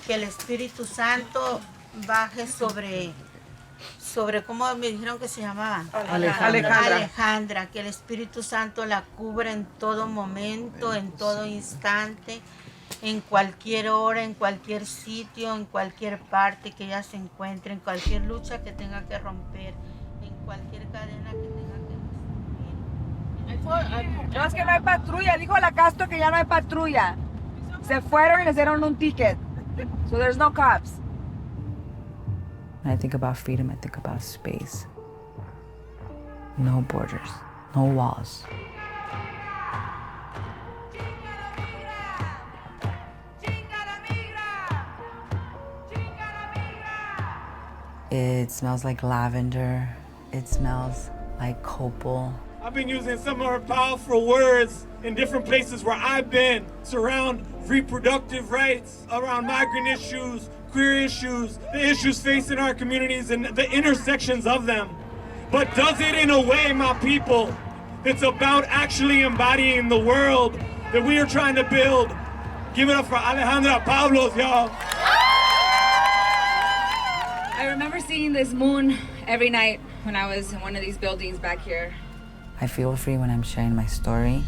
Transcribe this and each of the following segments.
Que el Espíritu Santo baje sobre ¿cómo me dijeron que se llamaba? Alejandra, que el Espíritu Santo la cubra en todo momento, en todo instante, en cualquier hora, en cualquier sitio, en cualquier parte que ella se encuentre, en cualquier lucha que tenga que romper, en cualquier cadena que tenga que destruir. No, es que no hay patrulla. Dijo la Castro que ya no hay patrulla. Se fueron y les dieron un ticket. So there's no cops. When I think about freedom, I think about space. No borders, no walls. It smells like lavender. It smells like copal. I've been using some of her powerful words in different places where I've been, surround reproductive rights, around migrant issues, queer issues, the issues facing our communities and the intersections of them. But does it in a way, my people, it's about actually embodying the world that we are trying to build. Give it up for Alejandra Pablos, y'all. I remember seeing this moon every night when I was in one of these buildings back here. I feel free when I'm sharing my story.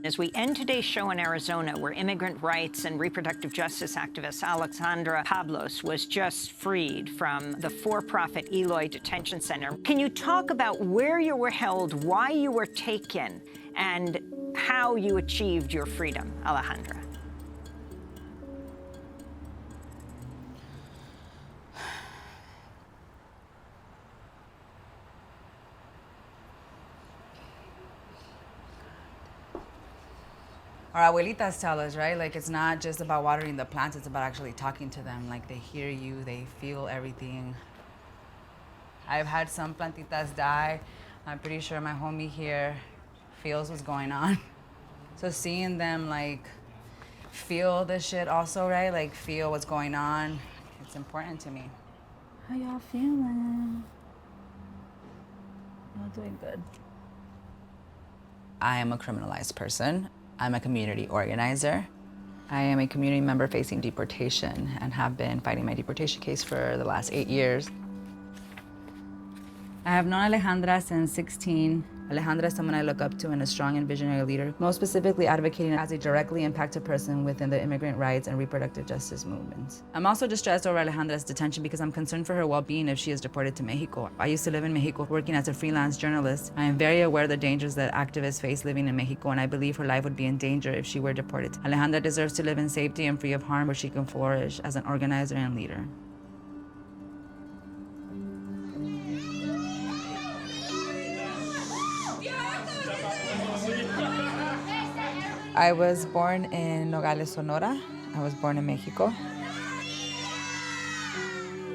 As we end today's show in Arizona, where immigrant rights and reproductive justice activist Alexandra Pablos was just freed from the for-profit Eloy Detention Center, can you talk about where you were held, why you were taken, and how you achieved your freedom, Alejandra? Our abuelitas tell us, right? Like, it's not just about watering the plants, it's about actually talking to them. Like, they hear you, they feel everything. I've had some plantitas die. I'm pretty sure my homie here feels what's going on. So seeing them, like, feel this shit also, right? Like, feel what's going on, it's important to me. How y'all feeling? Y'all doing good? I am a criminalized person. I'm a community organizer. I am a community member facing deportation and have been fighting my deportation case for the last 8 years. I have known Alejandra since 16. Alejandra is someone I look up to and a strong and visionary leader, most specifically advocating as a directly impacted person within the immigrant rights and reproductive justice movements. I'm also distressed over Alejandra's detention because I'm concerned for her well-being if she is deported to Mexico. I used to live in Mexico working as a freelance journalist. I am very aware of the dangers that activists face living in Mexico, and I believe her life would be in danger if she were deported. Alejandra deserves to live in safety and free of harm where she can flourish as an organizer and leader. I was born in Nogales, Sonora. I was born in Mexico.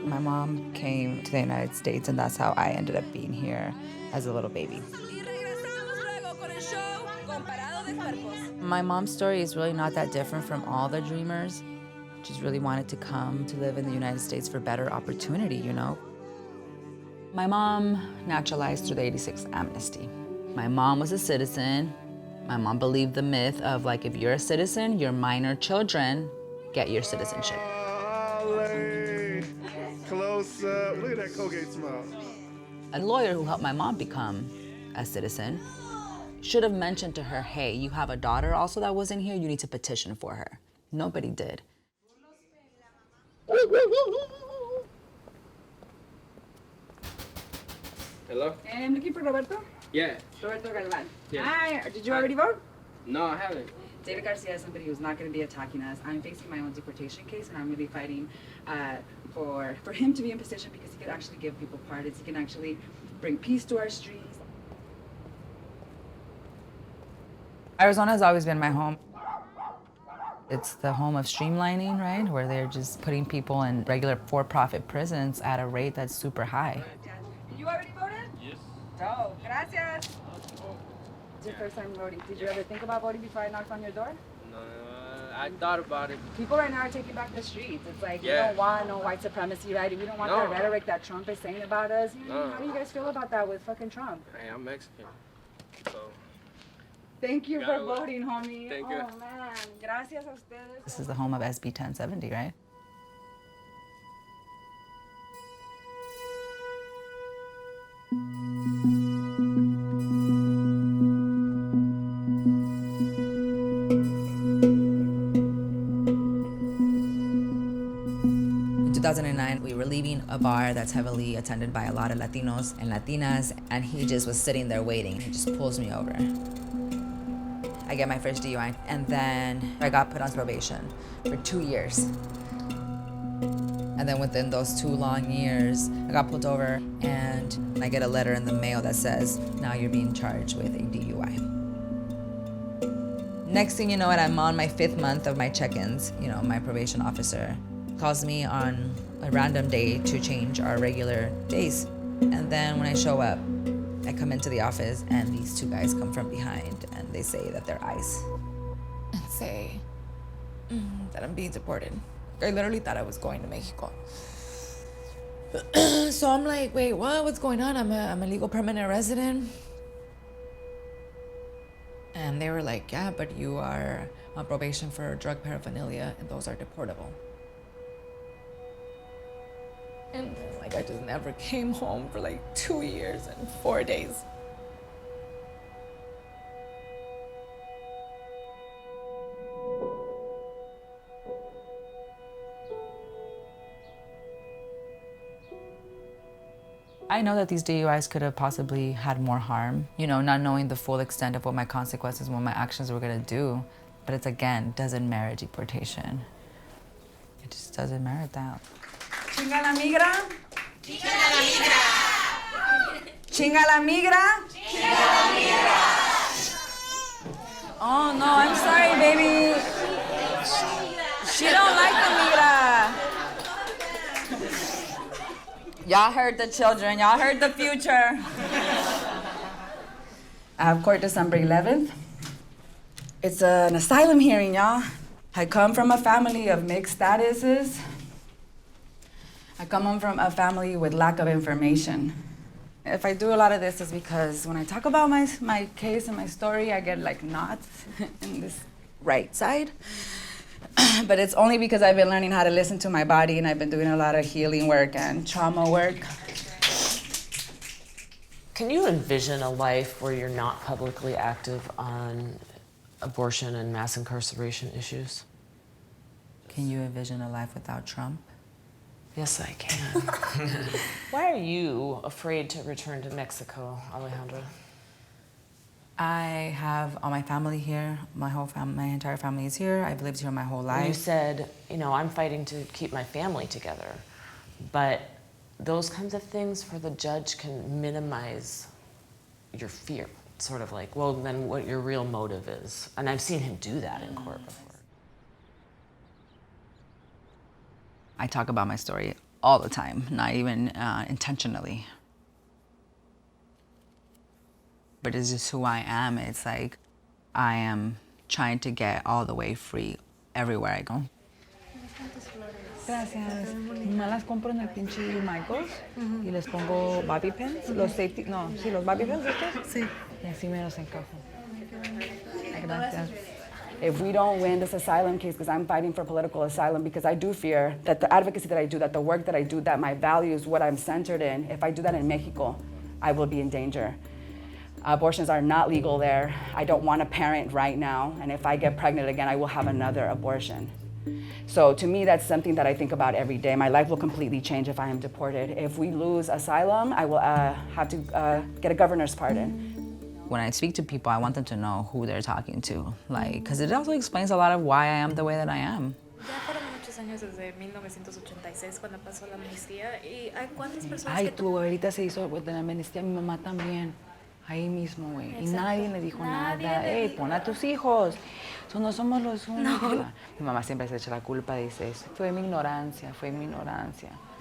My mom came to the United States, and that's how I ended up being here as a little baby. My mom's story is really not that different from all the dreamers. She's really wanted to come to live in the United States for better opportunity, you know? My mom naturalized through the 86 amnesty. My mom was a citizen. My mom believed the myth of, like, if you're a citizen, your minor children get your citizenship. Close up. Look at that Colgate smile. A lawyer who helped my mom become a citizen should have mentioned to her, hey, you have a daughter also that was in here, you need to petition for her. Nobody did. Hello? I'm looking for Roberto. Yeah. Roberto Galvan. Yeah. Hi, did you already vote? No, I haven't. David Garcia is somebody who's not going to be attacking us. I'm facing my own deportation case, and I'm going to be fighting for him to be in position because he could actually give people pardons. He can actually bring peace to our streets. Arizona has always been my home. It's the home of streamlining, right? Where they're just putting people in regular for-profit prisons at a rate that's super high. You already voted? Yes. Oh, gracias. It's your first time voting. Did you ever think about voting before I knocked on your door? No, I thought about it. People right now are taking back the streets. It's like, we don't want no white supremacy, right? We don't want that rhetoric that Trump is saying about us. How do you guys feel about that with fucking Trump? Hey, I'm Mexican, so. Thank you for voting, homie. Thank you. Oh, man. Gracias a ustedes. This is the home of SB 1070, right? In 2009, we were leaving a bar that's heavily attended by a lot of Latinos and Latinas, and he just was sitting there waiting. He just pulls me over. I get my first DUI, and then I got put on probation for 2 years. And then within those 2 long years, I got pulled over, and I get a letter in the mail that says, now you're being charged with a DUI. Next thing you know, I'm on my 5th month of my check-ins. You know, my probation officer calls me on a random day to change our regular days. And then when I show up, I come into the office and these 2 guys come from behind and they say that they're ICE. And say that I'm being deported. I literally thought I was going to Mexico. So I'm like, wait, what? What's going on? I'm a legal permanent resident. And they were like, yeah, but you are on probation for drug paraphernalia and those are deportable. And like I just never came home for like 2 years and 4 days. I know that these DUIs could have possibly had more harm, you know, not knowing the full extent of what my consequences, what my actions were gonna do. But it's, again, doesn't merit deportation. It just doesn't merit that. Chinga la migra. Chinga la migra. Chinga la migra. Chinga la migra. Oh no, I'm sorry, baby. She don't like the migra. Y'all heard the children, y'all heard the future. I have court December 11th. It's an asylum hearing, y'all. I come from a family of mixed statuses. I come from a family with lack of information. If I do a lot of this, it's because when I talk about my case and my story, I get like knots in this right side. But it's only because I've been learning how to listen to my body and I've been doing a lot of healing work and trauma work. Can you envision a life where you're not publicly active on abortion and mass incarceration issues? Can you envision a life without Trump? Yes, I can. Why are you afraid to return to Mexico, Alejandra? I have all my family here. My entire family is here. I've lived here my whole life. You said, you know, I'm fighting to keep my family together. But those kinds of things for the judge can minimize your fear. Sort of like, well, then what your real motive is. And I've seen him do that in court before. I talk about my story all the time, not even intentionally. But it's just who I am. It's like I am trying to get all the way free everywhere I go. Gracias. Me las compro en el pinche Michaels y les pongo bobby pins. Los safety, no, sí, los bobby pins estos. Sí. Y así me los encajo. Gracias. If we don't win this asylum case, because I'm fighting for political asylum, because I do fear that the advocacy that I do, that the work that I do, that my values, what I'm centered in, if I do that in Mexico, I will be in danger. Abortions are not legal there. I don't want a parent right now, and if I get pregnant again, I will have another abortion. So to me, that's something that I think about every day. My life will completely change if I am deported. If we lose asylum, I will have to get a governor's pardon. When I speak to people, I want them to know who they're talking to, like, because it also explains a lot of why I am the way that I am. Ya fueron muchos años desde 1986 cuando pasó la amnistía y hay cuántas personas Ay, tu abuelita se hizo de la amnistía, mi mamá también. Ahí mismo, güey. Y nadie le dijo nada. Ey, pon a tus hijos. No somos los únicos. Mi mamá siempre se echa la culpa, dice eso. Fue mi ignorancia.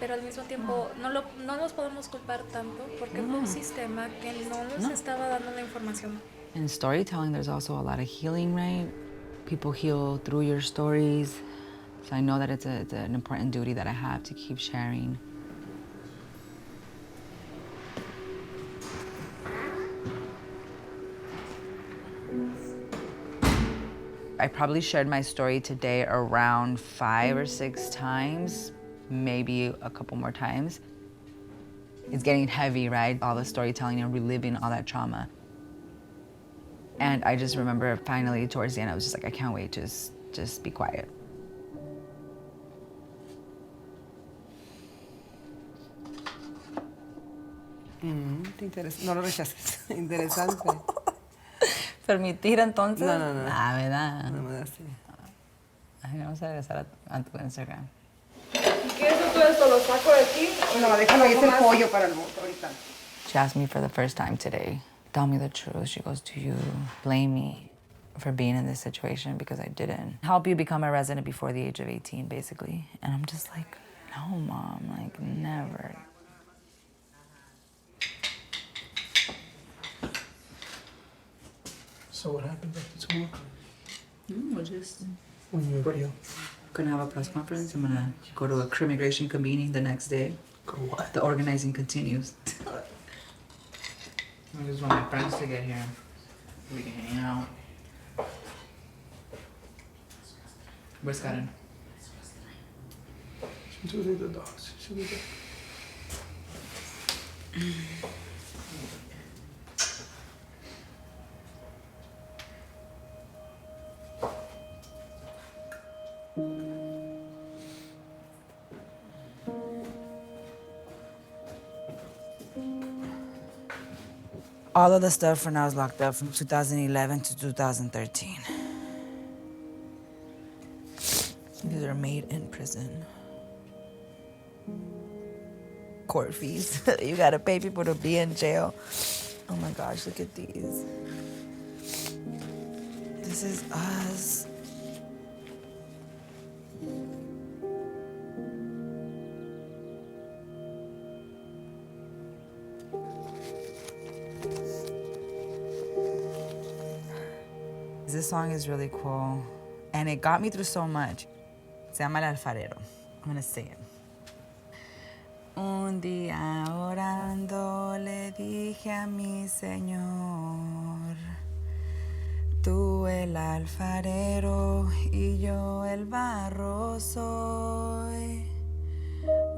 Pero al mismo tiempo no nos podemos culpar tanto porque fue un sistema que no nos estaba dando la información. In storytelling, there's also a lot of healing, right? People heal through your stories. So I know that it's an important duty that I have to keep sharing. I probably shared my story today around 5 or 6 times, maybe a couple more times. It's getting heavy, right? All the storytelling and reliving all that trauma. And I just remember finally towards the end, I was just like, I can't wait, just be quiet. No lo rechaces. Interesante. ¿Permitir entonces? No. Ah, ¿verdad? No me da así. Ay, vamos a regresar a tu Instagram. ¿Quieres todo esto? ¿Lo saco de aquí? No, déjalo, ahí es el pollo para el motor ahorita. She asked me for the first time today, tell me the truth. She goes, do you blame me for being in this situation? Because I didn't help you become a resident before the age of 18, basically. And I'm just like, no, Mom, like, never. So what happens after tomorrow? We'll just... When you appeal? Gonna have a press conference. I'm gonna go to a immigration convening the next day. Go what? The organizing continues. I just want my friends to get here. We can hang out. Where's Karen? She's with the dogs. She'll be there. All of the stuff when I was locked up from 2011 to 2013. These are made in prison. Court fees. You gotta pay people to be in jail. Oh my gosh, look at these. This is us. This song is really cool, and it got me through so much. Se llama El Alfarero. I'm gonna sing it. Un día orando le dije a mi Señor, tú el alfarero y yo el barro soy.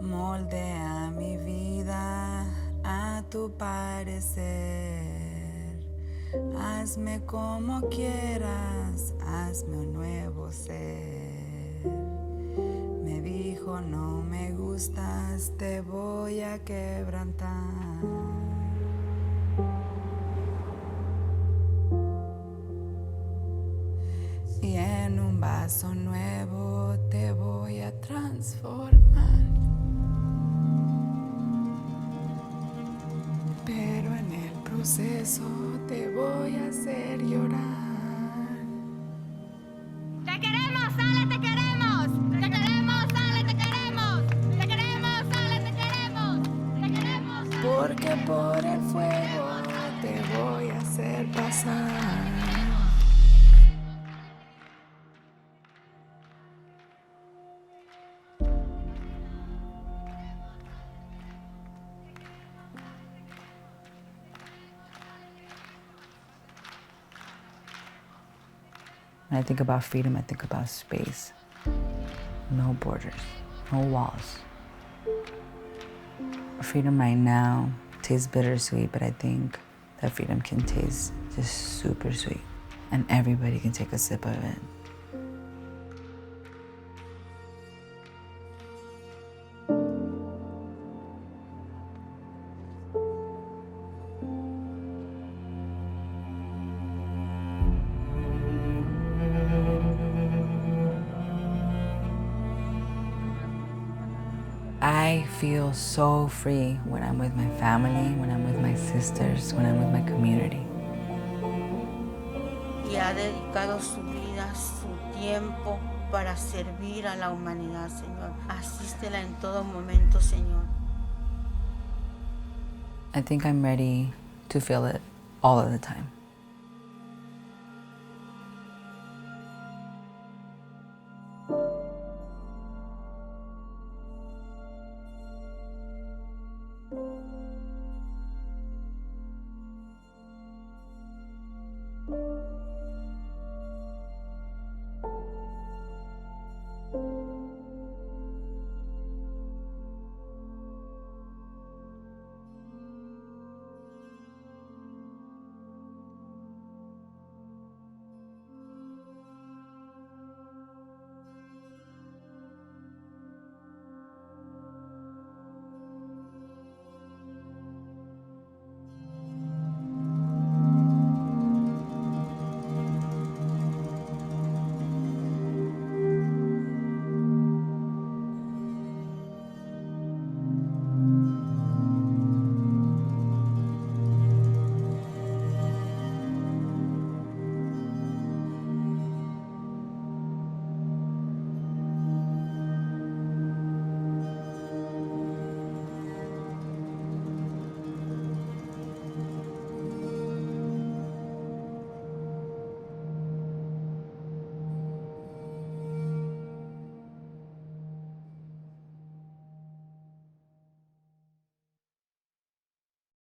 Moldea mi vida a tu parecer. Hazme como quieras, hazme un nuevo ser. Me dijo, no me gustas, te voy a quebrantar. Y en un vaso nuevo te voy a transformar. Pero en el proceso te voy a hacer llorar. Te queremos, Ale, te queremos. Te queremos, Ale, te queremos. Te queremos, Ale, te queremos. Te queremos. Porque por el fuego te voy a hacer pasar. When I think about freedom, I think about space. No borders, no walls. Freedom right now tastes bittersweet, but I think that freedom can taste just super sweet. And everybody can take a sip of it. I feel so free when I'm with my family, when I'm with my sisters, when I'm with my community. Y ha dedicado su vida, su tiempo para servir a la humanidad, Señor. Asístela en todo momento, Señor. I think I'm ready to feel it all of the time.